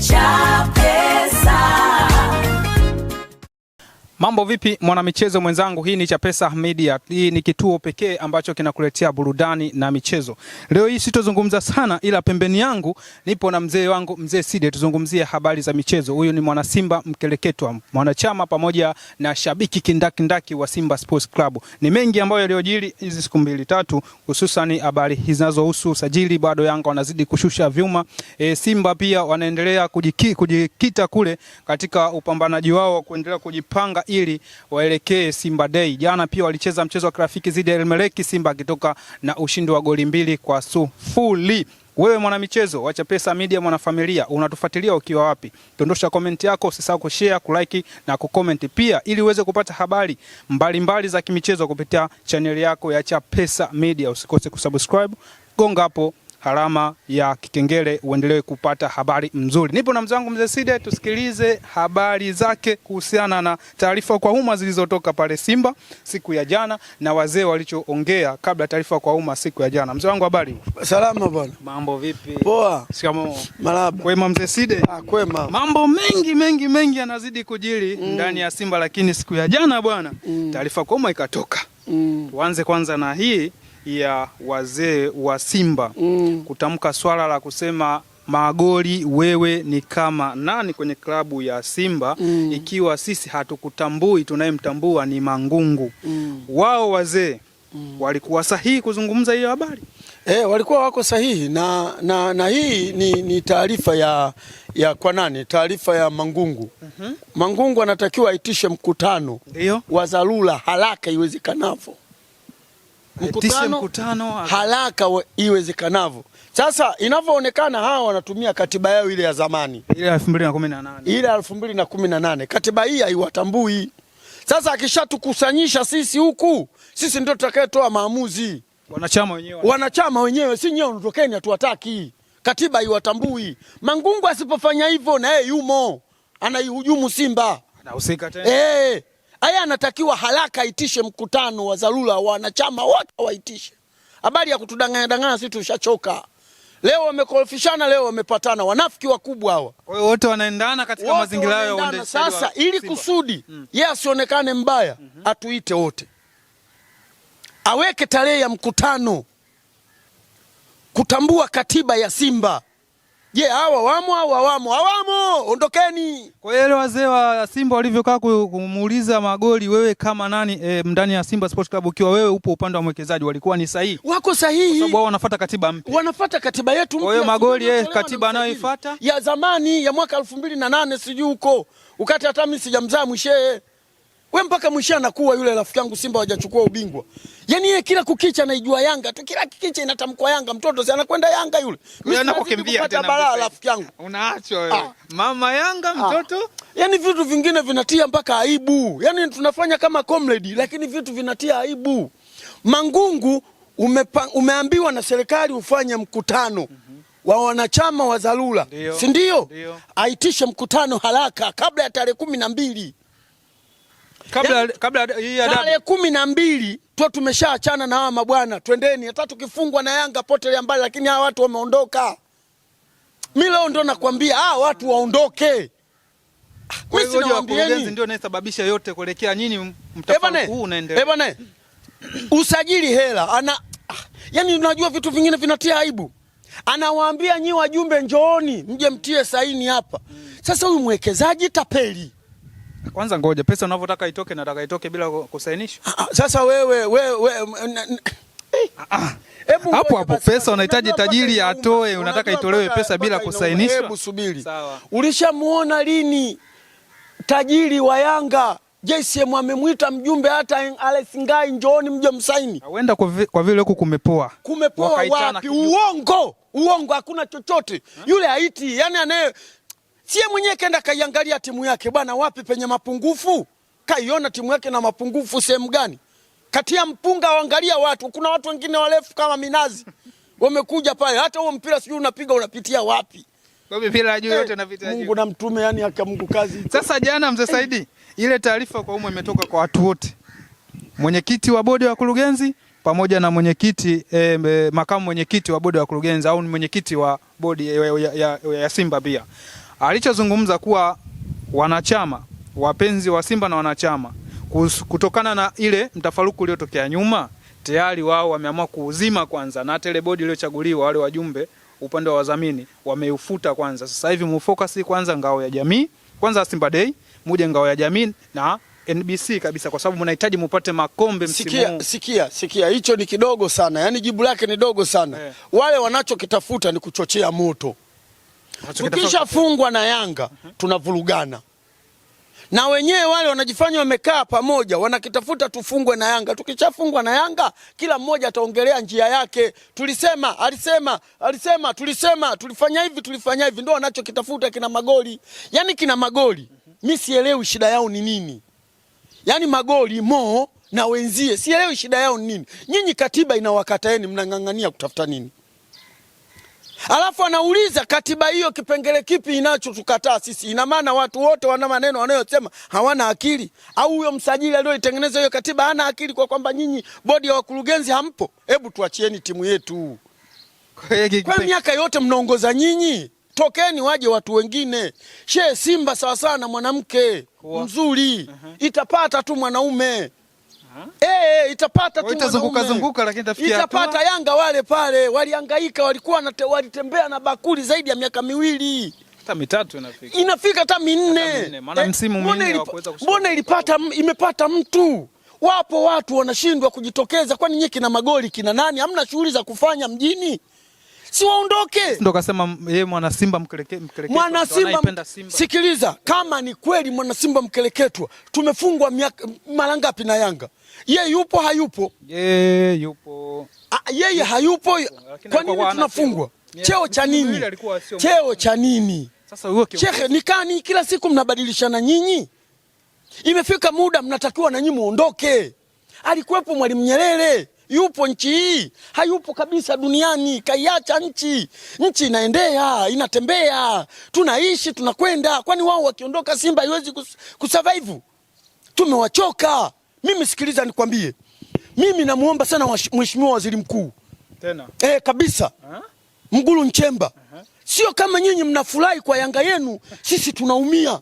Chapesa. Mambo vipi mwanamichezo mwenzangu, hii ni Chapesa Media. Hii ni kituo pekee ambacho kinakuletea burudani na michezo. Leo hii sitozungumza sana, ila pembeni yangu nipo na mzee wangu mzee Side, tuzungumzie habari za michezo. Huyu ni mwana Simba mkeleketwa, mwanachama pamoja na shabiki kindaki wa Simba Sports Club. Ni mengi ambayo yaliyojiri hizi siku mbili tatu, hususan habari zinazohusu usajili. Bado Yanga wanazidi kushusha vyuma. Simba pia wanaendelea kujikita kule katika upambanaji wao wa kuendelea kujipanga ili waelekee Simba Day. Jana pia walicheza mchezo wa kirafiki dhidi ya Elmeleki, Simba akitoka na ushindi wa goli 2-0. Wewe mwanamichezo wa Chapesa Media, mwanafamilia, unatufuatilia ukiwa wapi? Dondosha comment yako, usisahau kushare, kulike na kucomment pia, ili uweze kupata habari mbalimbali za kimichezo kupitia channel yako ya Chapesa Media. Usikose kusubscribe, gonga hapo alama ya kikengele uendelee kupata habari nzuri. Nipo na mzangu mzee Side, tusikilize habari zake kuhusiana na taarifa kwa umma zilizotoka pale Simba siku ya jana na wazee walichoongea kabla taarifa kwa umma siku ya jana. Mzee wangu, habari? Salama bwana. Mambo vipi? Poa. Shikamoo. Marhaba. Kwema mzee Side? Kwema. Mambo mengi yanazidi kujiri ndani ya Simba, lakini siku ya jana bwana taarifa kwa umma ikatoka. Tuanze kwanza na hii ya wazee wa Simba kutamka swala la kusema Magoli, wewe ni kama nani kwenye klabu ya Simba ikiwa sisi hatukutambui, tunayemtambua ni Mangungu. Wao wazee walikuwa sahihi kuzungumza hiyo habari? Walikuwa wako sahihi na hii ni taarifa ya kwa nani? Taarifa ya Mangungu. Mangungu anatakiwa aitishe mkutano wa dharura haraka iwezekanavyo. Mkutano haraka iwezekanavyo. Sasa inavyoonekana hawa wanatumia katiba yao ile ya zamani, ile 2018. Ile 2018. Katiba hii haiwatambui. Sasa akishatukusanyisha sisi huku, sisi ndio tutakayetoa maamuzi. Wanachama wenyewe si nyewe, ondokeni, hatuwataki. Katiba haiwatambui. Mangungu asipofanya hivyo na yeye yumo anaihujumu Simba. Anahusika tena. Haya, anatakiwa haraka aitishe mkutano wa dharura, wanachama wote waitishe. Habari ya kutudanganya sisi tushachoka. Leo wamekorofishana, leo wamepatana, wanafiki wakubwa hawa. Kwa hiyo wote wanaendana katika mazingira yao ya uendeshaji. Sasa ili kusudi yeye asionekane mbaya, atuite wote. Aweke tarehe ya mkutano kutambua katiba ya Simba. Je, hawa wamo au hawamo? Hawamo, ondokeni. Kwa hiyo wale wazee wa Simba walivyokaa kumuuliza Magoli, wewe kama nani ndani ya Simba Sports Club, ukiwa wewe upo upande wa mwekezaji, walikuwa ni sahihi? Wako sahihi. Kwa sababu wao wanafuata katiba mpya. Wanafuata katiba yetu mpya. Kwa hiyo Magoli katiba anayoifuata ya zamani ya mwaka 2008 sijui huko. Ukati hata mimi sijamzaa Mwishe. Wewe mpaka Mwishe anakuwa yule rafiki yangu Simba hajachukua ubingwa. Yaani yeye kila kukicha anaijua Yanga tu, kila kukicha inatamkwa Yanga, mtoto si anakwenda Yanga yule. Mimi anapokimbia tena balaa rafiki yangu. Unaachwa wewe. Mama Yanga mtoto. Yaani vitu vingine vinatia mpaka aibu. Yaani tunafanya kama comrade lakini vitu vinatia aibu. Mangungu umeambiwa na serikali ufanye mkutano wa wanachama wa dharura. Si ndio? Aitishe mkutano haraka kabla ya tarehe 12. Kabla hii ya tarehe 12 tu tumeshaachana na hawa mabwana, twendeni. Hata tukifungwa na Yanga potelea mbali, lakini hawa watu wameondoka. Mimi leo ndo nakwambia hawa watu waondoke. Mimi sinawaambieni ndio inasababisha yote kuelekea nyinyi mtafaruku huu unaendelea. Usajili hela yani unajua vitu vingine vinatia aibu. Anawaambia nyi wajumbe njooni mje mtie saini hapa. Sasa huyu mwekezaji tapeli. Kwanza ngoja, pesa unavyotaka itoke nataka itoke bila kusainishwa. Sasa wewe hapo pesa unahitaji tajiri atoe, unataka itolewe pesa bila kusainishwa. Hebu subiri. Ulishamuona lini tajiri wa Yanga JSM amemwita mjumbe hata Alex Ngai njooni mje msaini? Huenda kwa vile huko kumepoa. Kumepoa wapi? Uongo, hakuna chochote. Yule haiti, yani sie mwenyewe kaenda kaiangalia timu yake bwana, wapi penye mapungufu? Kaiona timu yake na mapungufu sehemu gani? Katia mpunga waangalia watu. Kuna watu wengine warefu kama minazi. Wamekuja pale, hata huo mpira sijui unapiga unapitia wapi? Kwa mpira juu yote unapitia juu. Mungu na mtume, yani haki Mungu kazi. Sasa jana mzee Saidi, ile taarifa kwa umma imetoka kwa watu wote. Mwenyekiti wa bodi ya wakurugenzi pamoja na mwenyekiti makamu mwenyekiti wa bodi ya wakurugenzi au mwenyekiti wa bodi ya Simba pia. alichozungumza kuwa wanachama wapenzi wa Simba na wanachama kutokana na ile mtafaruku uliotokea nyuma, tayari wao wameamua kuuzima kwanza, na tele bodi iliyochaguliwa wale wajumbe upande wa wadhamini wameufuta kwanza. Sasa hivi mfocus kwanza ngao ya jamii, kwanza Simba Day, muje ngao ya jamii na NBC kabisa, kwa sababu mnahitaji mupate makombe msimu huu. Sikia, hicho ni kidogo sana. Yaani jibu lake ni dogo sana. Wale wanachokitafuta ni kuchochea moto. Tukishafungwa na Yanga tunavurugana. Na wenyewe wale wanajifanya wamekaa pamoja, wanakitafuta tufungwe na Yanga. Tukishafungwa na Yanga, kila mmoja ataongelea njia yake. Tulisema, alisema, tulifanya hivi, ndio wanachokitafuta kina magoli. Yaani kina magoli, mimi sielewi shida yao ni nini. Yaani magoli Mo na wenzie, sielewi shida yao ni nini. Nyinyi katiba inawakataeni, mnang'ang'ania kutafuta nini? Alafu anauliza katiba hiyo kipengele kipi inachotukataa sisi? Ina maana watu wote wana maneno wanayosema hawana akili? Au huyo msajili aliyoitengeneza hiyo katiba hana akili kwa kwamba nyinyi bodi ya wakurugenzi hampo? Hebu tuachieni timu yetu. Kwa miaka yote mnaongoza nyinyi, tokeni waje watu wengine. Simba sawa sawa na mwanamke mzuri, itapata tu mwanaume. Itapata tu itazunguka lakini tafikia itapata Yanga wale pale walihangaika, walikuwa walitembea na bakuli zaidi ya miaka 2 hata 3 inafika hata 4. Maana msimu mwingine hawakuweza kushinda. Mbona imepata mtu? Wapo watu wanashindwa kujitokeza. Kwani nyinyi kina magoli kina nani? Hamna shughuli za kufanya mjini? Si waondoke. Ndio kasema yeye mwana Simba mwana Simba. Sikiliza, kama ni kweli mwana Simba mkeleketwa, tumefungwa mara ngapi na Yanga? Yeye yupo hayupo? Yeye yupo. Yeye hayupo. Kwa nini tunafungwa? Cheo cha nini? Cheo cha nini? Sasa huo Sheikh, nikani kila siku mnabadilishana nyinyi? Imefika muda mnatakiwa na nyinyi muondoke. Alikuwepo Mwalimu Nyerere. Yupo nchi hii? Hayupo kabisa duniani, kaiacha nchi. Nchi inaendea, inatembea. Tunaishi, tunakwenda. Kwani wao wakiondoka Simba haiwezi kusurvive? Tumewachoka. Mimi sikiliza nikwambie. Mimi namuomba sana Mheshimiwa Waziri Mkuu. Tena. Kabisa. Mwigulu Nchemba. Sio kama nyinyi mnafurahi kwa Yanga yenu, sisi tunaumia.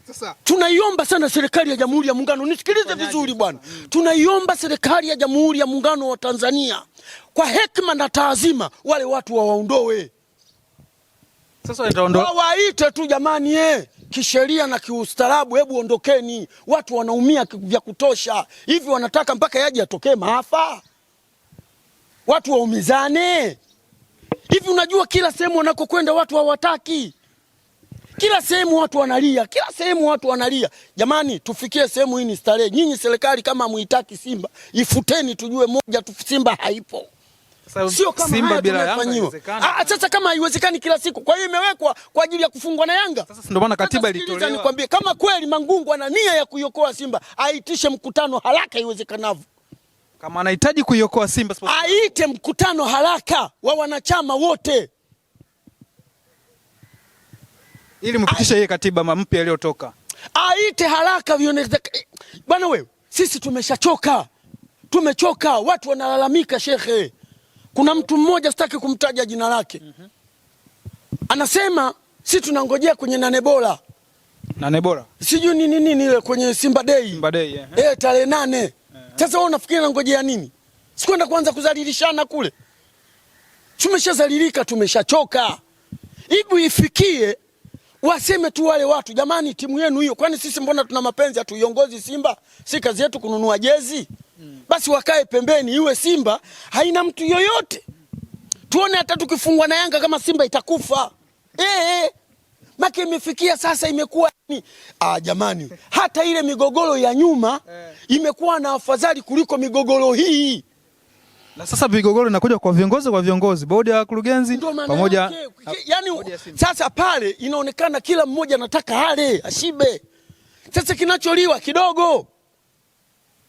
Sasa tunaiomba sana serikali ya Jamhuri ya Muungano, nisikilize vizuri bwana. Tunaiomba serikali ya Jamhuri ya Muungano wa Tanzania kwa hekima na taazima wale watu waondoe. Sasa wataondoa. Waite tu jamani kisheria na kiustaarabu, hebu ondokeni. Watu wanaumia vya kutosha. Hivi wanataka mpaka yaje atokee maafa? Watu waumizane? Hivi unajua kila sehemu wanakokwenda watu hawataki. Kila sehemu watu wanalia. Jamani, tufikie sehemu hii ni starehe. Nyinyi serikali kama muitaki Simba, ifuteni tujue moja tu Simba haipo. Sio kama Simba bila Yanga haiwezekani. Sasa kama haiwezekani kila siku, kwa hiyo imewekwa kwa ajili ya kufungwa na Yanga. Sasa ndio maana katiba ilitolewa. Nikwambie, kama kweli Mangungu ana nia ya kuiokoa Simba, aitishe mkutano haraka iwezekanavyo. Kama anahitaji kuiokoa Simba, aite mkutano haraka wa wanachama wote, ili mpitishe hii katiba mpya iliyotoka. Aite haraka bwana wewe. Sisi tumechoka, watu wanalalamika shekhe. Kuna mtu mmoja sitaki kumtaja jina lake. Anasema sisi tunangojea kwenye nane bora. Sijui nini ile kwenye Simba Day. Tarehe 8. Sasa wewe unafikiri nangojea nini? Sikwenda kwanza kuzalilishana kule. Tumeshazalilika, tumeshachoka. Hebu ifikie waseme tu wale watu, jamani timu yenu hiyo, kwani sisi mbona tuna mapenzi hatuiongozi Simba? Si kazi yetu kununua jezi? Basi wakae pembeni, iwe Simba haina mtu yoyote. Tuone hata tukifungwa na Yanga kama Simba itakufa. Maki imefikia sasa imekuwa ni jamani, hata ile migogoro ya nyuma imekuwa na afadhali kuliko migogoro hii. Na sasa migogoro inakuja kwa viongozi, bodi ya wakurugenzi pamoja. Yani sasa pale inaonekana kila mmoja anataka ale ashibe. Sasa kinacholiwa kidogo.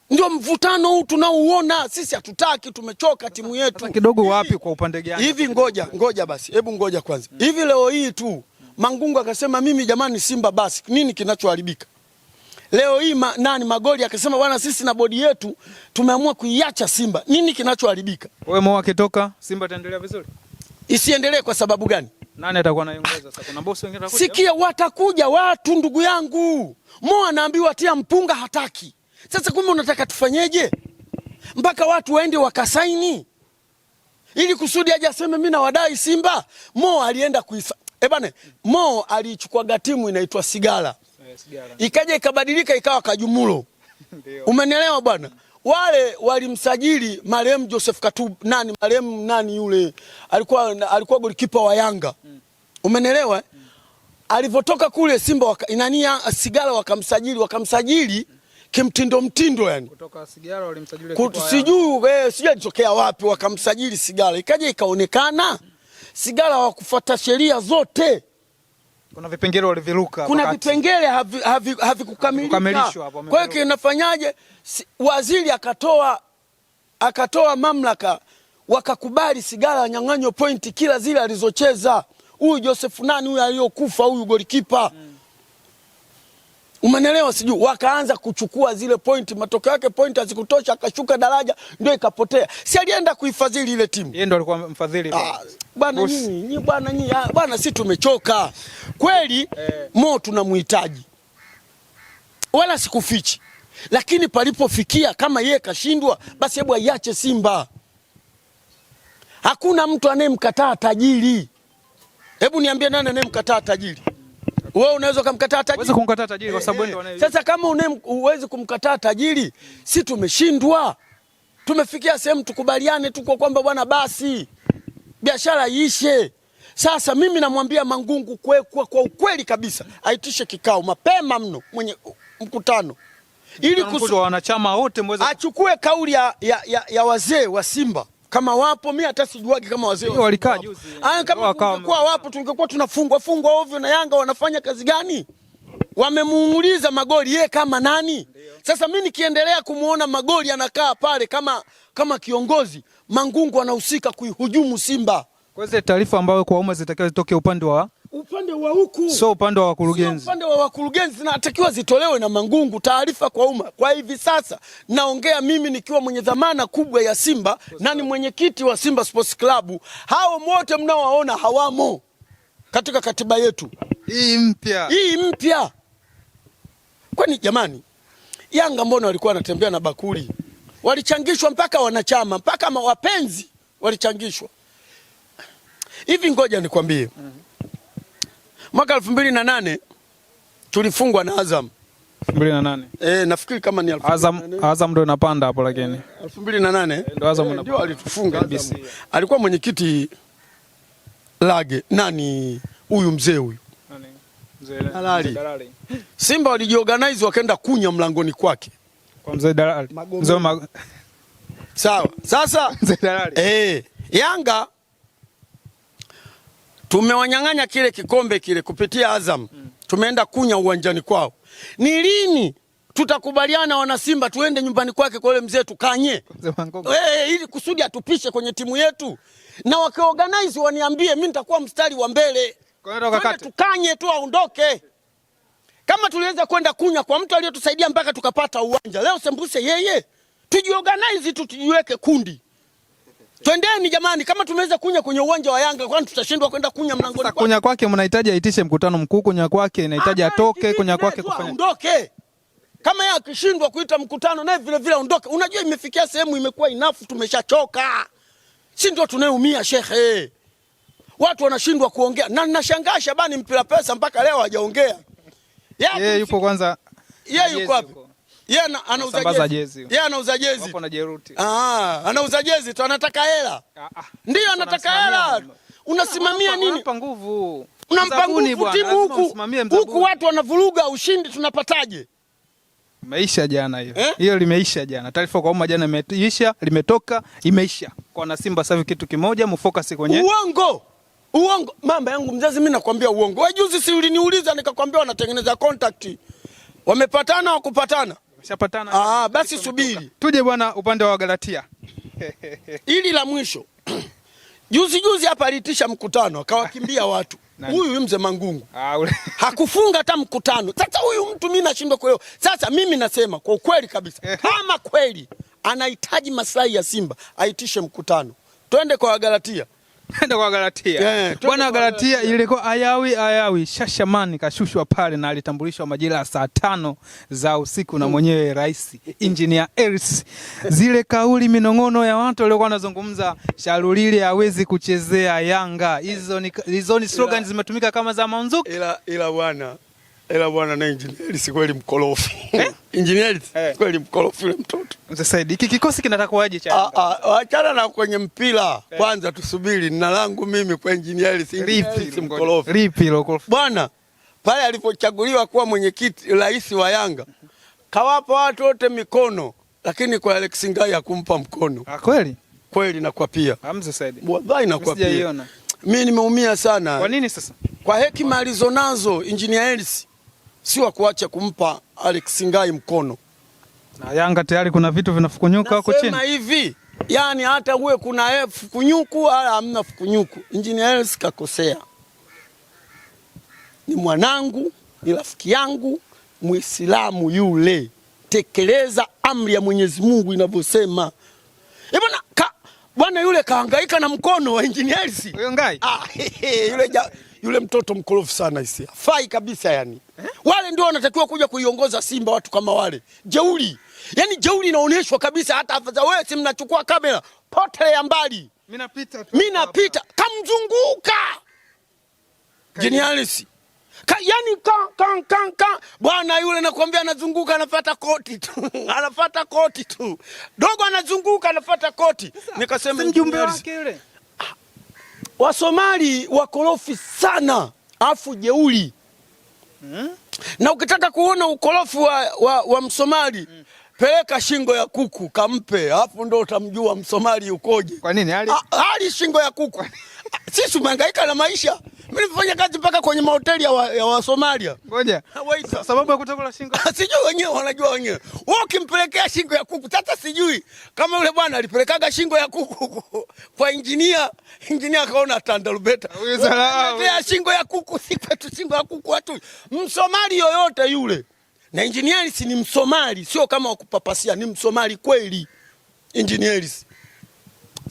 Ndio mvutano huu tunaouona. Sisi hatutaki, tumechoka timu yetu. Sasa kidogo wapi kwa upande gani? Hivi ngoja basi. Hebu ngoja kwanza. Hivi leo hii tu Mangungu akasema mimi jamani Simba basi. Nini kinachoharibika? Leo hii Magoli akasema bwana sisi na bodi yetu tumeamua kuiacha Simba. Nini kinachoharibika? Wewe Mo akitoka Simba itaendelea vizuri? Isiendelee kwa sababu gani? Nani atakuwa anaongoza sasa? Kuna bosi wengine watakuja. Sikia, watakuja watu ndugu yangu. Mo anaambiwa tia mpunga hataki. Sasa kumbe unataka tufanyeje? Mpaka watu waende wakasaini ili kusudi aje aseme mimi nawadai Simba. Mo alienda bana, Mo alichukua timu inaitwa Sigara. Ikaja ikabadilika ikawa Kajumulo. Umenielewa bwana? Wale walimsajili marehemu Joseph Katubu, marehemu yule alikuwa golikipa wa Yanga. Umenielewa? Alivyotoka kule Simba Sigara wakamsajili kimtindo yani. Kutoka Sigara walimsajili kipa. Sijui alitokea wapi wakamsajili Sigara. Ikaja ikaonekana Sigara hawakufuata sheria zote. Kuna vipengele waliviruka. Kuna vipengele havikukamilishwa. Kwa hiyo kinafanyaje? Waziri akatoa mamlaka, wakakubali Sigara anyang'anywe pointi kila zile alizocheza. Huyu Joseph huyu aliyokufa huyu golikipa. Umenelewa sijui, wakaanza kuchukua zile pointi, matokeo yake pointi hazikutosha, akashuka daraja, ndio ikapotea. Si alienda kuifadhili ile timu. Yeye ndo alikuwa mfadhili. Bwana bwana si tumechoka. Kweli Mo tunamhitaji. Wala sikufichi. Lakini palipofikia kama yeye kashindwa, basi hebu aiache Simba. Hakuna mtu anayemkataa tajiri. Hebu niambie nani anayemkataa tajiri? Wewe unaweza kumkataa tajiri? Huwezi kumkataa tajiri kwa sababu ndio anaye. Sasa kama huwezi kumkataa tajiri, si tumeshindwa? Tumefikia sehemu tukubaliane tu kwa kwamba bwana basi biashara iishe. Sasa mimi namwambia Mangungu kwa ukweli kabisa, aitishe kikao mapema mno mwenye mkutano. Ili wanachama wote mweze achukue kauli ya wazee wa Simba. Kama wapo, mimi hata sijuagi kama wazee walikaa juzi. Kama tungekuwa wapo tungekuwa tunafungwa ovyo na Yanga wanafanya kazi gani? Wamemuunguliza magoli yeye kama nani? Sasa mimi nikiendelea kumuona magoli anakaa pale kama kiongozi, Mangungu anahusika kuihujumu Simba. Kwa hiyo taarifa ambayo kwa umma zitakiwa zitoke upande wa huku. So upande wa wakurugenzi. Upande wa wakurugenzi zinatakiwa zitolewe na Mangungu taarifa kwa umma. Kwa hivi sasa naongea mimi nikiwa mwenye dhamana kubwa ya Simba na ni mwenyekiti wa Simba Sports Club. Hao wote mnaowaona hawamo katika katiba yetu. Hii mpya. Kwani jamani, Yanga mbona walikuwa wanatembea na bakuli? Walichangishwa mpaka wanachama, mpaka wapenzi walichangishwa. Hivi ngoja nikwambie. Mwaka 2008 tulifungwa na Azam. 2008. Nafikiri kama ni Azam ndio inapanda hapo lakini. 2008 ndio Azam ndio alitufunga. Alikuwa mwenyekiti Lage. Nani huyu mzee huyu? Dalali. Simba walijiorganize wakaenda kunya mlangoni kwake. Kwa mzee Dalali. Sawa. Sasa mzee Dalali. Yanga tumewanyang'anya kile kikombe kile kupitia Azam. Tumeenda kunya uwanjani kwao. Ni lini tutakubaliana wana Simba tuende nyumbani kwake kwa yule mzee tukanye? Ili kusudi atupishe kwenye timu yetu. Na wakiorganize waniambie, mimi nitakuwa mstari wa mbele. Tukanye tu aondoke. Kama tuliweza kwenda kunya kwa mtu aliyetusaidia mpaka tukapata uwanja, leo sembuse yeye. Tujiorganize tu, tujiweke kundi. Twendeni jamani, kama tumeweza kunya kwenye uwanja wa Yanga, kwani tutashindwa kwenda kunya mlangoni kwake? Kunya kwake mnahitaji aitishe mkutano mkuu, kunya kwake inahitaji atoke, kunya kwake kufanya. Aondoke. Kama yeye akishindwa kuita mkutano naye vile vile aondoke. Unajua imefikia sehemu imekuwa inafu, tumeshachoka. Si ndio tunayeumia shekhe. Watu wanashindwa kuongea. Na ninashangaa Shabani mpira pesa mpaka leo hajaongea. Yeye yupo kwanza. Yeye yuko wapi? Yeye anauza jezi. Yeye anauza jezi. Hapo na jeruti. Anauza jezi tu, anataka hela. Ndio anataka hela. Unasimamia nini? Unampa nguvu. Unampa nguvu timu huku. Huku watu wanavuruga, ushindi tunapataje? Imeisha jana hiyo. Hiyo limeisha jana. Taarifa kwa umma jana imeisha, limetoka, imeisha. Kwa na Simba sasa kitu kimoja, mfocus kwenye uongo. Mamba yangu mzazi, mimi nakwambia uongo. Wewe juzi si uliniuliza nikakwambia wanatengeneza contact. Wamepatana au kupatana? Wameshapatana. Basi subiri. Tuje bwana upande wa Galatia. Ili la mwisho. Juzi hapa aliitisha mkutano akawakimbia watu. Huyu mzee Mangungu. Hakufunga hata mkutano. Sasa huyu mtu mimi nashindwa kuelewa. Sasa mimi nasema kwa ukweli kabisa, kama kweli anahitaji maslahi ya Simba, aitishe mkutano. Twende kwa Galatia. Nenda kwa Galatia. Bwana Galatia ilikuwa ayawi Shashamani kashushwa pale na alitambulishwa majira ya saa 5 za usiku na mwenyewe rais Engineer Hersi. Zile kauli minong'ono ya watu waliokuwa wanazungumza Shalulile hawezi kuchezea Yanga. Hizo ni slogans zimetumika kama za Manzuki. Ila bwana na Engineer si kweli mkorofi. Engineer kweli mkorofi yule mtoto. Sasa hiki kikosi kinataka waje cha Yanga. Achana na kwenye mpira. Kwanza tusubiri na langu mimi kwa Engineer si mkorofi. Ripi loko. Bwana pale alipochaguliwa kuwa mwenyekiti rais wa Yanga kawapa watu wote mikono, lakini kwa Alex Ngai hakumpa mkono. Kweli? Kweli na kwa pia. Hamza Said. Wallahi na kwa pia. Mimi nimeumia sana. Kwa nini sasa? Kwa hekima alizonazo Engineer Hersi si wa kuacha kumpa Alex Ngai mkono. Na Yanga tayari kuna vitu vinafukunyuka huko chini. Nasema hivi, yani hata uwe kuna fukunyuku wala hamna fukunyuku. Engineer Hersi kakosea. Ni mwanangu, ni rafiki yangu, Muislamu yule. Tekeleza amri ya Mwenyezi Mungu inavyosema. Bwana yule kahangaika na mkono wa Engineer Hersi. Huyo Ngai? Yule mtoto mkorofi sana hisi. Fai kabisa yani. Wale ndio wanatakiwa kuja kuiongoza Simba, watu kama wale. Jeuri. Yaani jeuri inaonyeshwa kabisa, hata afadhali wewe si mnachukua kamera pote ya mbali. Mimi napita kamzunguka. Engineer Hersi. Yani bwana yule nakwambia anazunguka anafuata koti tu. Anafuata koti tu. Dogo anazunguka anafuata koti. Nikasema mjumbe wake yule. Wasomali wakorofi sana, afu jeuri. Na ukitaka kuona ukorofi wa Msomali, peleka shingo ya kuku kampe, hapo ndo utamjua Msomali ukoje. Kwa nini hali shingo ya kuku? Sisi tumehangaika na maisha. Mimi nifanya kazi mpaka kwenye mahoteli ya Wasomalia. Ngoja. Sababu ya kutokula shingo. Sijui wenyewe wanajua wenyewe. Wewe ukimpelekea shingo ya kuku, hata sijui kama yule bwana alipelekaga shingo ya kuku kwa Engineer akaona tandalubeta. Wewe shingo ya kuku, si kwetu shingo ya kuku watu. Msomali yoyote yule. Na Engineer Hersi ni Msomali, sio kama wakupapasia, ni Msomali kweli. Engineer Hersi.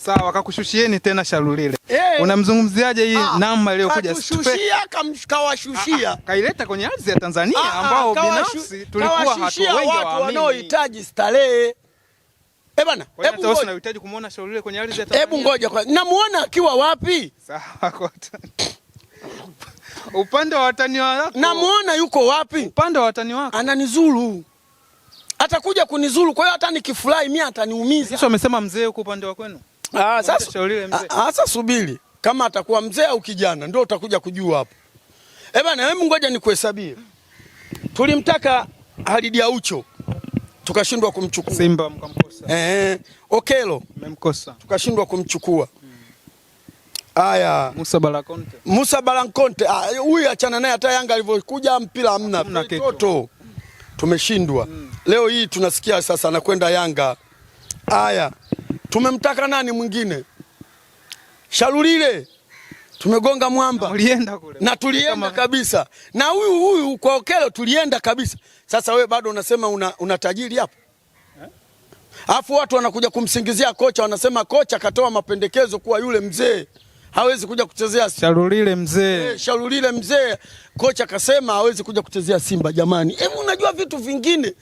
Sawa, wakakushushieni tena Shalulile. Unamzungumziaje hii namba iliyokuja? Kawashushia, kamshikawashushia. Kaileta kwenye ardhi ya Tanzania ambao binafsi tulikuwa hatu wengi watu wanaohitaji starehe. Bana, hebu ngoja unahitaji kumuona Shalulile kwenye ardhi ya Tanzania. Hebu ngoja kwa. Namuona akiwa wapi? Sawa kwa. Upande wa watani wako. Namuona yuko wapi? Upande wa watani wako. Ananizuru. Atakuja kunizuru, kwa hiyo hata nikifurahi mimi ataniumiza. Sasa amesema mzee huko upande wa kwenu. Sasa subiri. Kama atakuwa mzee au kijana ndio utakuja kujua hapo. Bana, hebu ngoja nikuhesabie. Tulimtaka Halidi Aucho. Tukashindwa kumchukua. Simba mkamkosa. Okelo mmemkosa. Tukashindwa kumchukua. Aya, Musa Balankonte. Huyu achana naye, hata Yanga alivyokuja mpira hamna. Mtoto. Tumeshindwa. Leo hii tunasikia sasa anakwenda Yanga. Aya. Tumemtaka nani mwingine? Shalulile. Tumegonga mwamba. Na tulienda kabisa. Na huyu kwa Okelo tulienda kabisa. Sasa we bado unasema una tajiri hapo. Alafu watu wanakuja kumsingizia kocha, wanasema kocha katoa mapendekezo kuwa yule mzee hawezi kuja kuchezea Simba. Shalulile mzee. Shalulile mzee. Kocha kasema hawezi kuja kuchezea Simba jamani. Unajua vitu vingine.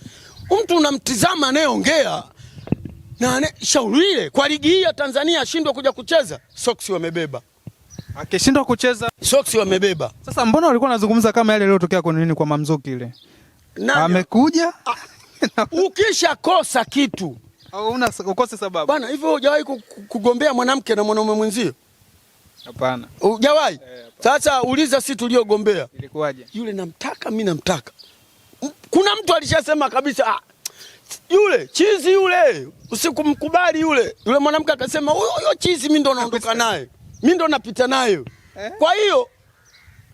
Mtu unamtizama anayeongea. Na Shalulile kwa ligi hii ya Tanzania ashindwe kuja kucheza, Soksi wamebeba. Akishindwa kucheza, Soksi wamebeba. Sasa mbona walikuwa wanazungumza kama yale yaliyotokea kwa nini kwa Mamzuki ile? Amekuja? Ukisha kosa kitu au ukose sababu. Bwana, hivyo hujawahi kugombea mwanamke na mwanaume mwenzio? Hapana. Hujawahi? Sasa uliza sisi tuliogombea. Ilikuwaje? Yule namtaka, mimi namtaka. Kuna mtu alishasema kabisa yule chizi yule usikumkubali yule mwanamke akasema huyo chizi mimi ndo naondoka naye, mimi ndo napita naye. Kwa hiyo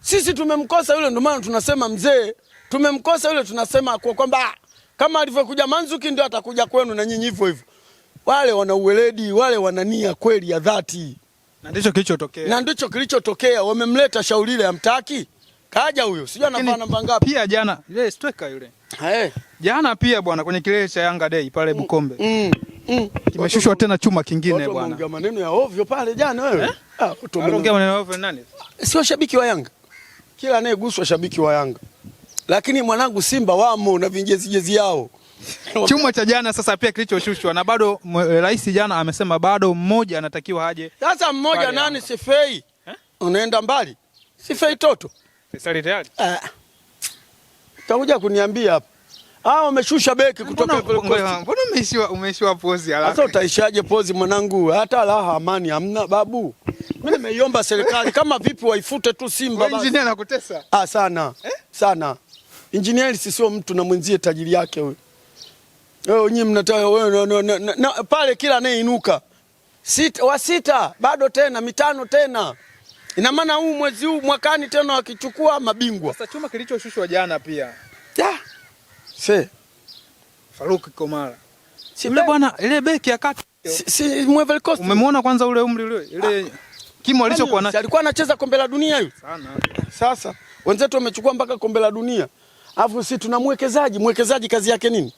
sisi tumemkosa yule, ndio maana tunasema mzee. Tumemkosa yule, tunasema kwamba kama alivyokuja Manzuki ndio atakuja kwenu na nyinyi hivyo hivyo. Wale wana uweledi, wale wana nia kweli ya dhati. Na ndicho kilichotokea. Wamemleta Shalulile amtaki. Kaja huyo. Sijui anafanya namba ngapi. Pia jana, striker yule. Jana pia bwana kwenye kilele cha Yanga Day pale Bukombe. Kimeshushwa tena chuma kingine bwana. Ongea maneno ya ovyo pale jana wewe. Ongea maneno ya ovyo nani? Sio shabiki wa Yanga. Kila anayeguswa shabiki wa Yanga. Lakini mwanangu Simba wamo na vinjezi yao. Chuma cha jana sasa pia kilichoshushwa na bado rais jana amesema bado mmoja anatakiwa aje. Sasa mmoja nani Sifei? Unaenda mbali? Sifei Toto. Sasa tayari. Utakuja kuniambia hapa. Wameshusha beki kutoka Ivory Coast. Mbona umeishiwa pozi haraka? Sasa utaishaje pozi mwanangu? Hata raha amani hamna babu. Mimi nimeiomba serikali kama vipi waifute tu Simba basi. Engineer anakutesa? Sana. Sana. Engineer sio mtu na mwenzie tajiri yake wewe. Wewe nyinyi mnataka wewe pale kila anayeinuka. Wa sita bado tena mitano tena. Ina maana huu mwezi huu mwakani tena wakichukua mabingwa. Sasa chuma kilichoshushwa jana pia. Faruku Komara. Yule bwana ile beki ya kati. Ivory Coast. Umemwona kwanza ule umri ule? Ile kimo alichokuwa nacho. Alikuwa anacheza kombe la dunia yule. Sana. Sasa wenzetu wamechukua mpaka kombe la dunia. Alafu sisi tuna mwekezaji kazi yake nini?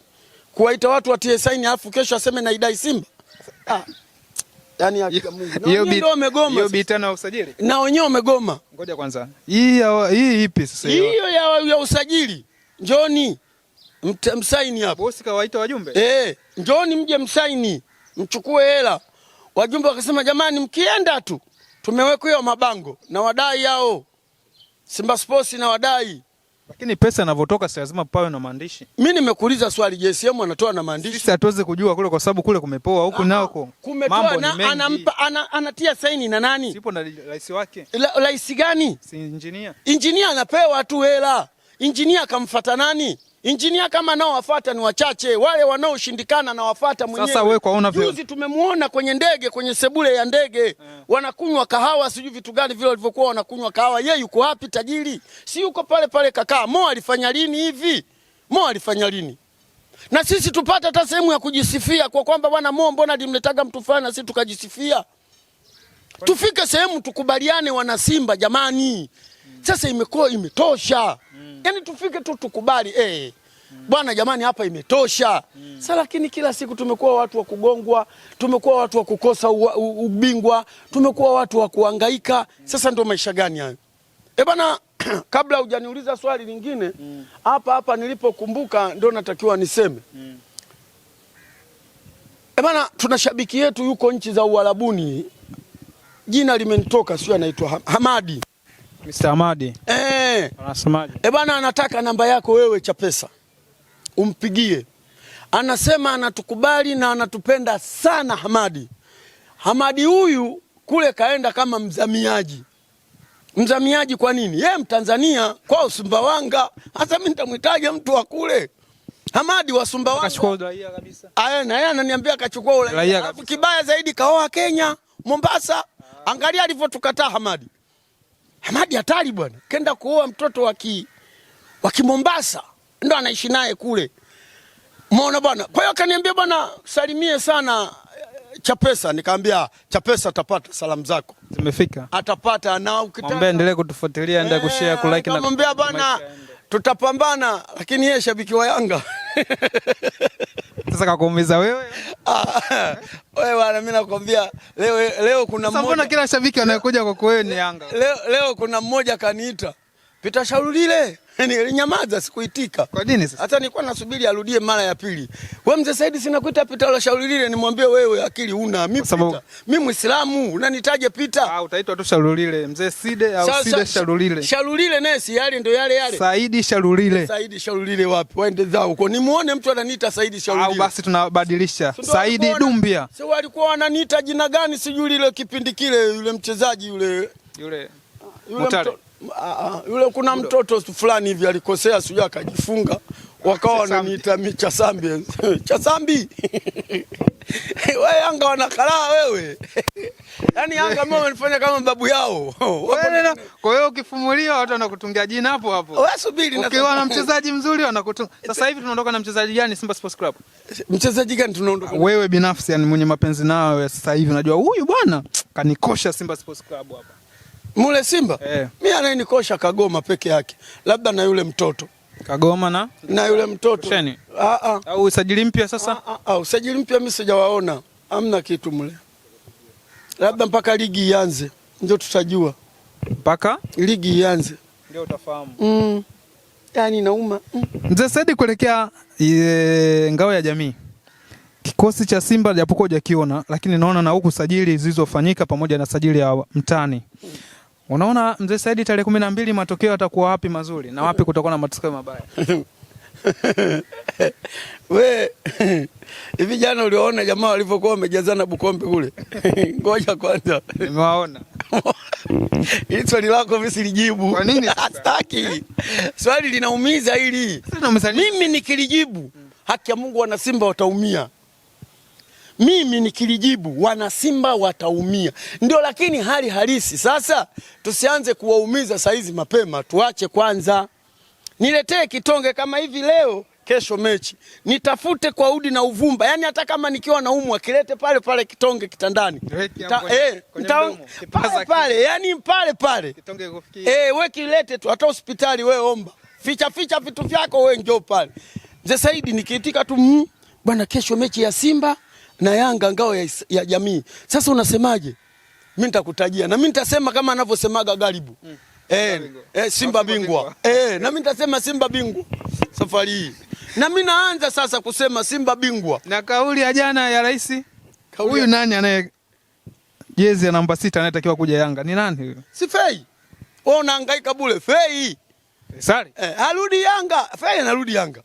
Kuwaita watu watie saini alafu kesho aseme naidai Simba. Yaani hakika Mungu. Ndio wamegoma. Hiyo bitana usajili. Na wenyewe wamegoma. Ngoja kwanza. Hii ipi sasa hiyo? Hiyo ya usajili. Njoni. Msaini hapo. Bosi kawaita wajumbe? Njoni mje msaini. Mchukue hela. Wajumbe wakasema jamani mkienda tu. Tumeweka hiyo mabango na wadai hao. Simba Sports na wadai. Lakini pesa inavyotoka si lazima pawe na maandishi. Mimi nimekuuliza swali, JSM anatoa na maandishi. Sisi hatuwezi kujua kule kwa sababu kule kumepoa huku nako. Mambo ni mengi. Anatia saini na nani? Sipo na rais wake. Rais gani? Si engineer. Engineer anapewa tu hela. Engineer akamfuata nani? Engineer kama nao wafuata ni wachache, wale wanaoshindikana na wafuata mwenyewe. Sasa wewe kwaona vile. Juzi tumemuona kwenye ndege, kwenye sebule ya ndege, wanakunywa kahawa, sijui vitu gani vile walivyokuwa wanakunywa kahawa. Yeye yuko wapi tajiri? Si yuko pale pale kakaa. Mo alifanya lini hivi? Mo alifanya lini? Na sisi tupata hata sehemu ya kujisifia kwa kwamba bwana Mo mbona alimletaga mtu fulani na sisi tukajisifia. Tufike sehemu tukubaliane wana Simba jamani. Sasa imekuwa imetosha. Yaani tufike tu tukubali bwana jamani hapa imetosha. Sasa lakini kila siku tumekuwa watu wa kugongwa, tumekuwa watu wa kukosa ubingwa, tumekuwa watu wa kuhangaika. Sasa ndio maisha gani hayo? Bwana kabla hujaniuliza swali lingine, hapa nilipokumbuka ndio natakiwa niseme. Bwana tuna shabiki yetu yuko nchi za Uarabuni. Jina limenitoka sio anaitwa Hamadi. Mr. Hamadi. Anasemaje? Bwana anataka namba yako wewe Chapesa. Umpigie. Anasema anatukubali na anatupenda sana Hamadi. Hamadi huyu kule kaenda kama mzamiaji. Mzamiaji kwa nini? Yeye Mtanzania kwa Sumbawanga. Hata mimi nitamhitaji mtu wa kule. Hamadi wa Sumbawanga. Akachukua uraia kabisa. Na yeye ananiambia akachukua uraia. Kibaya zaidi kaoa Kenya, Mombasa. Angalia alivyotukataa Hamadi. Hamadi hatari bwana. Kenda kuoa mtoto wa Mombasa. Ndo anaishi naye kule. Umeona bwana? Kwa hiyo akaniambia bwana salimie sana Chapesa. Nikamwambia Chapesa atapata salamu zako. Zimefika. Atapata na ukitaka. Mwambie endelee kutufuatilia, endelee kushare, kulike na kumwambia bwana tutapambana lakini yeye shabiki wa Yanga. Sasa kakuumiza wewe? Wewe bwana mimi nakwambia leo kuna mmoja. Mbona kila shabiki anakuja kwa wewe ni Yanga? Leo kuna mmoja kaniita. Pita shauri lile. Nilinyamaza sikuitika. Kwa nini sasa? Hata nilikuwa nasubiri arudie mara ya pili. Wewe mzee Said sina kuita Pita la shauri lile nimwambie wewe akili una. Mimi Pita. Mimi Muislamu unanitaje Pita? Utaitwa tu shauri lile. Mzee Side au Side shauri lile. Shauri lile naye si yale ndio yale. Saidi shauri lile. Saidi shauri lile wapi? Waende zao huko. Nimuone mtu ananiita Saidi shauri lile. Au basi tunabadilisha. Saidi Dumbia. Sio walikuwa wananiita jina gani sijui lile kipindi kile yule mchezaji yule. Yule kuna mtoto fulani hivi alikosea sijui akajifunga wakawa wananiita Chasambi. Chasambi. Wewe Yanga wanakalaa wewe. Yaani Yanga mimi wanifanya kama babu yao. Kwa hiyo ukifumulia watu wanakutungia jina hapo hapo. Wewe subiri na ukiwa na mchezaji mzuri wanakutunga. Sasa hivi tunaondoka na mchezaji gani Simba Sports Club? Mchezaji gani tunaondoka? Wewe binafsi yani mwenye mapenzi nao sasa hivi unajua huyu bwana kanikosha Simba Sports Club hapa. Mule Simba? Mimi anayenikosha Kagoma peke yake. Labda na yule mtoto. Kagoma na yule mtoto. Au usajili mpya sasa? Usajili mpya mimi sijawaona. Hamna kitu mle. Labda mpaka ligi ianze ndio tutajua. Mpaka ligi ianze ndio utafahamu. Yani nauma. Mzee Said, kuelekea ngao ya jamii, kikosi cha Simba japokuwa hujakiona, lakini naona na huku sajili zilizofanyika pamoja na sajili ya mtani. Unaona Mzee Said, tarehe 12 matokeo yatakuwa wapi mazuri na wapi kutakuwa na matokeo mabaya? We hivi jana uliona jamaa walivyokuwa wamejazana Bukombe kule? Ngoja kwanza. Nimewaona. Hili swali lako mimi silijibu. Kwa nini? Sitaki. Swali linaumiza hili. Mimi nikilijibu, haki ya Mungu wana Simba wataumia. Mimi nikilijibu wana Simba wataumia. Ndio, lakini hali halisi. Sasa tusianze kuwaumiza saizi mapema, tuache kwanza. Niletee kitonge kama hivi leo, kesho mechi. Nitafute kwa udi na uvumba. Yaani hata kama nikiwa naumwa kilete pale pale kitonge kitandani. Pale, yani pale. Kitonge kufikia. Wewe kilete tu, hata hospitali wewe omba. Ficha vitu vyako wewe njoo pale. Mzee Saidi nikiitika tu bwana, kesho mechi ya Simba na Yanga ngao ya jamii. Sasa unasemaje? Mimi nitakutajia na mimi nitasema kama anavyosemaga Garibu. Simba bingwa. Na mimi nitasema Simba bingwa safari hii. Na mimi naanza sasa kusema Simba bingwa. Na kauli ya jana ya rais, huyu nani anaye jezi ya namba 6 anayetakiwa kuja Yanga? Ni nani huyo? Si Fei. Wewe unahangaika bure. Fei. Sare. Arudi Yanga. Fei anarudi Yanga.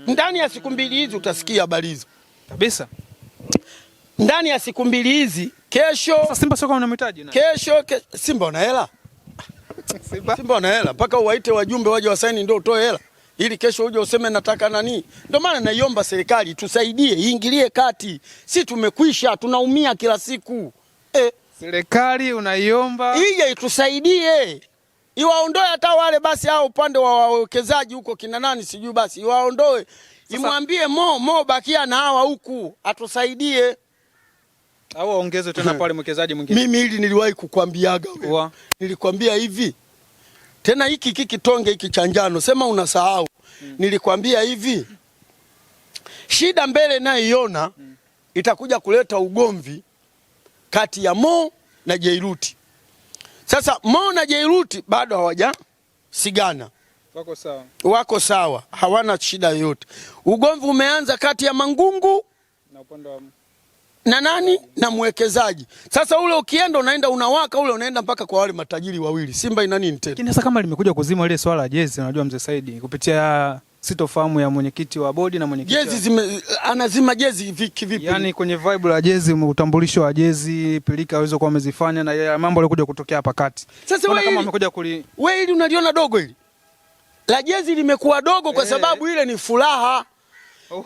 Ndani ya siku mbili hizi utasikia habari hizo. Kabisa. Ndani ya siku mbili hizi, kesho sasa Simba sio kama unamhitaji na. Kesho Simba wana hela. Simba wana hela. Mpaka uwaite wajumbe waje wasaini ndio utoe hela. Ili kesho uje useme nataka nani. Ndio maana naiomba serikali tusaidie, iingilie kati. Si tumekwisha, tunaumia kila siku. Serikali unaiomba ije itusaidie. Iwaondoe hata wale basi hao upande wa wawekezaji huko kina nani sijui, basi iwaondoe. Imwambie Mo bakia na hawa huku atusaidie. Au ongeze tena pale mwekezaji mwingine. Mimi hili niliwahi kukwambiaga wewe. Nilikwambia hivi. Tena hiki kitonge hiki cha njano, sema unasahau. Nilikwambia hivi. Shida mbele nayoiona itakuja kuleta ugomvi kati ya Mo na Jairuti. Sasa Mo na Jairuti bado hawaja sigana. Wako sawa. Hawana shida yoyote. Ugomvi umeanza kati ya Mangungu na upande wa na nani na mwekezaji. Sasa ule ukienda unaenda unawaka, ule unaenda mpaka kwa wale matajiri wawili. Simba ina nini tena? Lakini sasa kama limekuja kuzima ile swala la jezi, unajua Mzee Saidi kupitia sitofahamu ya mwenyekiti wa bodi na mwenyekiti jezi anazima jezi vipi? Yaani kwenye vibe la jezi, utambulisho wa jezi, pilika aweze kuwa amezifanya na ya mambo yalikuja kutokea hapa kati. Sasa wewe kama amekuja wewe hili unaliona dogo hili? La jezi limekuwa dogo kwa sababu ile ni furaha.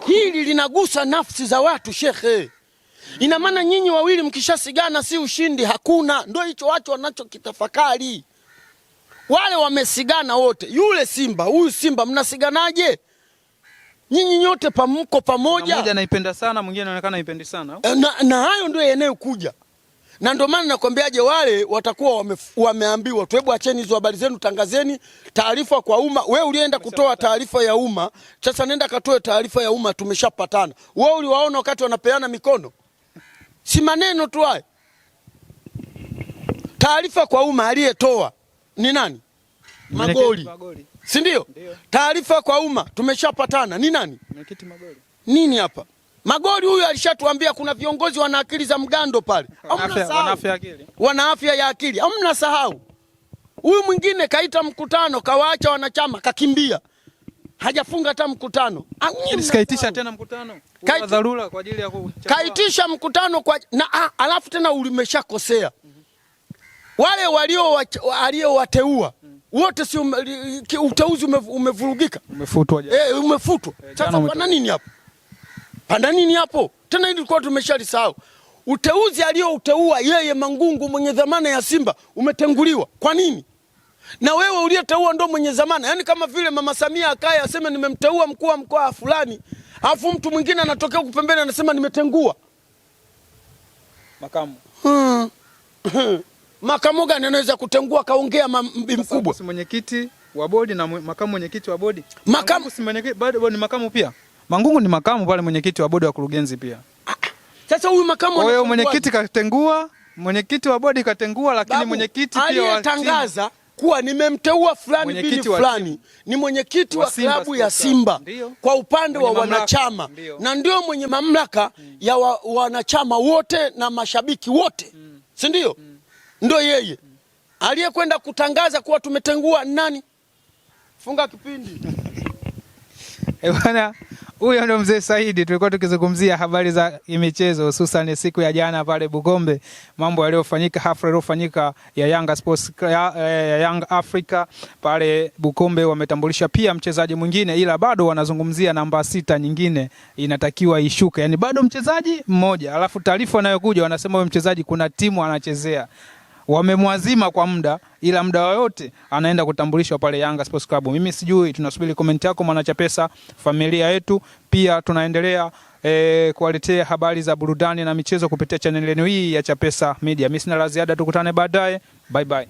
Hili linagusa nafsi za watu shekhe. Ina maana nyinyi wawili mkishasigana si ushindi hakuna. Ndio hicho watu wanachokitafakari. Wale wamesigana wote. Yule Simba, huyu Simba mnasiganaje? Nyinyi nyote mko pamoja. Mmoja anaipenda sana, mwingine anaonekana haipendi sana. Na hayo ndio yanayokuja. Na ndio maana nakwambiaje wale watakuwa wameambiwa tu, hebu acheni hizo habari zenu, tangazeni taarifa kwa umma. Wewe ulienda kutoa taarifa ya umma, sasa nenda katoe taarifa ya umma, tumeshapatana. Wewe uliwaona wakati wanapeana mikono? Si maneno tu haya. Taarifa kwa umma aliyetoa ni nani? Magoli. Si ndio? Taarifa kwa umma tumeshapatana ni nani? Mwenyekiti Magoli. Nini hapa? Magoli huyu alishatuambia kuna viongozi wana akili za mgando pale. Wana afya ya akili. Wana afya ya akili. Hamna sahau. Huyu mwingine kaita mkutano, kawaacha wanachama, kakimbia. Hajafunga hata mkutano. Kaitisha tena mkutano kwa dharura kwa ajili ya kaitisha mkutano kwa alafu tena ulimeshakosea. Wale waliowateua wote si uteuzi umevurugika. Umefutwa. Umefutwa. Sasa pana nini hapo? Pana nini hapo? Tena hili tulikuwa tumeshalisahau. Uteuzi aliyouteua yeye Mangungu mwenye dhamana ya Simba umetenguliwa. Kwa nini? Na wewe uliyeteua ndo mwenye dhamana. Yaani kama vile Mama Samia akaya aseme nimemteua mkuu wa mkoa fulani, alafu mtu mwingine anatokea kupembeni anasema nimetengua makamu. Makamu gani anaweza kutengua kaongea mkubwa? Si mwenyekiti wa bodi na makamu mwenyekiti wa bodi. Makamu si mwenyekiti bado ni makamu pia. Mangungu ni makamu pale mwenyekiti wa bodi wa kurugenzi pia. Sasa huyu makamu kwa hiyo mwenyekiti katengua, mwenyekiti wa bodi katengua, lakini mwenyekiti pia aliyetangaza kuwa nimemteua fulani bini fulani ni mwenyekiti wa klabu ya Simba kwa upande wa wanachama na ndio mwenye mamlaka ya wanachama wote na mashabiki wote, si ndio? Ndio yeye aliyekwenda kutangaza kuwa tumetengua nani? Funga kipindi. Bwana, huyo ndo mzee Saidi. Tulikuwa tukizungumzia habari za michezo, hususan siku ya jana pale Bugombe, mambo yaliyofanyika, hafla iliyofanyika ya Yanga Sports ya Young Africa pale Bugombe. Wametambulisha pia mchezaji mwingine, ila bado wanazungumzia namba 6 nyingine inatakiwa ishuke, yani bado mchezaji mmoja. Alafu taarifa inayokuja wanasema huyo mchezaji kuna timu anachezea, wamemwazima kwa muda, ila muda wote anaenda kutambulishwa pale Yanga Sports Club. Mimi sijui, tunasubiri comment yako mwana Chapesa, familia yetu. Pia tunaendelea kuwaletea habari za burudani na michezo kupitia channel yenu hii ya Chapesa Media. Mimi sina la ziada, tukutane baadaye. Bye bye.